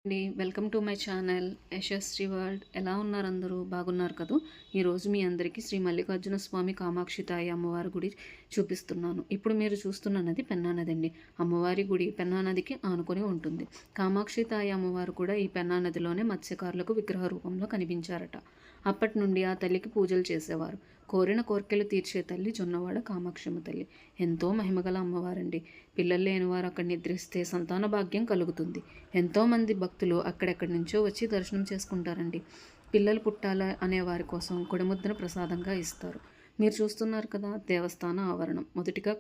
అండి welcome to my channel Yashasri world. ఎలా ఉన్నారు? అందరూ బాగున్నారు కదూ. ఈరోజు మీ అందరికీ శ్రీ మల్లికార్జున స్వామి కామాక్షి తాయి అమ్మవారి గుడి చూపిస్తున్నాను. ఇప్పుడు మీరు చూస్తున్న నది పెన్నా నది అండి. అమ్మవారి గుడి పెన్నా నదికి ఆనుకొని ఉంటుంది. కామాక్షి తాయి అమ్మవారు కూడా ఈ పెన్నా నదిలోనే మత్స్యకారులకు విగ్రహ రూపంలో కనిపించారట. అప్పటి నుండి ఆ తల్లికి పూజలు చేసేవారు. కోరిన కోరికలు తీర్చే తల్లి జొన్నవాడ కామాక్షమ్మ తల్లి ఎంతో మహిమగల అమ్మవారండి. పిల్లలు లేనివారు అక్కడ నిద్రిస్తే సంతాన భాగ్యం కలుగుతుంది. ఎంతోమంది భక్తులు అక్కడెక్కడి నుంచో వచ్చి దర్శనం చేసుకుంటారండి. పిల్లలు పుట్టాల అనే వారి కోసం కొడిముద్దను ప్రసాదంగా ఇస్తారు. మీరు చూస్తున్నారు కదా, దేవస్థాన ఆవరణం. మొదటిగా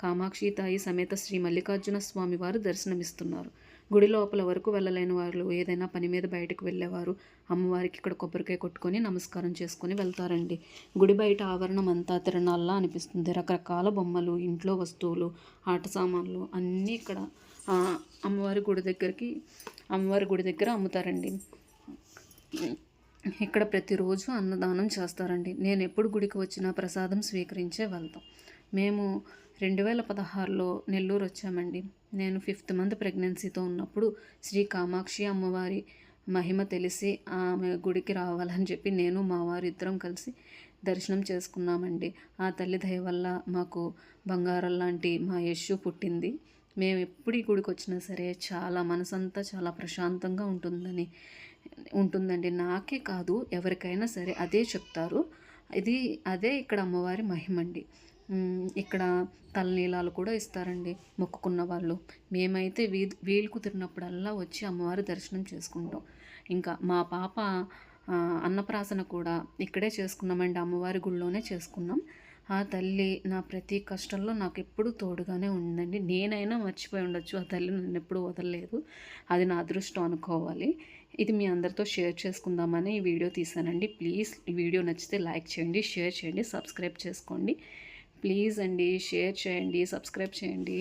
కామాక్షి తాయి సమేత శ్రీ మల్లికార్జున స్వామి వారు దర్శనమిస్తున్నారు. గుడి లోపల వరకు వెళ్ళలేని వారు, ఏదైనా పని మీద బయటకు వెళ్ళేవారు అమ్మవారికి ఇక్కడ కొబ్బరికాయ కొట్టుకొని నమస్కారం చేసుకొని వెళ్తారండి. గుడి బయట ఆవరణం అంతా తిరణాల్లా అనిపిస్తుంది. రకరకాల బొమ్మలు, ఇంట్లో వస్తువులు, ఆట సామాన్లు అన్నీ ఇక్కడ అమ్మవారి గుడి దగ్గర అమ్ముతారండి. ఇక్కడ ప్రతిరోజు అన్నదానం చేస్తారండి. నేను ఎప్పుడు గుడికి వచ్చినా ప్రసాదం స్వీకరించే వెళ్తాం. మేము 2016లో నెల్లూరు వచ్చామండి. నేను 5th మంత్ ప్రెగ్నెన్సీతో ఉన్నప్పుడు శ్రీ కామాక్షి అమ్మవారి మహిమ తెలిసి ఆమె గుడికి రావాలని చెప్పి నేను మా వారు ఇద్దరం కలిసి దర్శనం చేసుకున్నామండి. ఆ తల్లి దయ వల్ల మాకు బంగారం లాంటి మా యశు పుట్టింది. మేము ఎప్పుడు ఈ గుడికి వచ్చినా సరే చాలా మనసంతా చాలా ప్రశాంతంగా ఉంటుందండి. నాకే కాదు, ఎవరికైనా సరే అదే చెప్తారు. అదే ఇక్కడ అమ్మవారి మహిమండి. ఇక్కడ తలనీలాలు కూడా ఇస్తారండి మొక్కుకున్న వాళ్ళు. మేమైతే వీలు కుదిరినప్పుడల్లా వచ్చి అమ్మవారి దర్శనం చేసుకుంటాం. ఇంకా మా పాప అన్నప్రాసన కూడా ఇక్కడే చేసుకున్నామండి. అమ్మవారి గుళ్ళోనే చేసుకున్నాం. ఆ తల్లి నా ప్రతి కష్టంలో నాకు ఎప్పుడూ తోడుగానే ఉందండి. నేనైనా మర్చిపోయి ఉండొచ్చు, ఆ తల్లి నన్ను ఎప్పుడూ వదలలేదు. అది నా అదృష్టం అనుకోవాలి. ఇది మీ అందరితో షేర్ చేసుకుందామని ఈ వీడియో తీసానండి. ప్లీజ్ ఈ వీడియో నచ్చితే లైక్ చేయండి, షేర్ చేయండి, సబ్స్క్రైబ్ చేసుకోండి. ప్లీజ్ అండి, షేర్ చేయండి, సబ్స్క్రైబ్ చేయండి.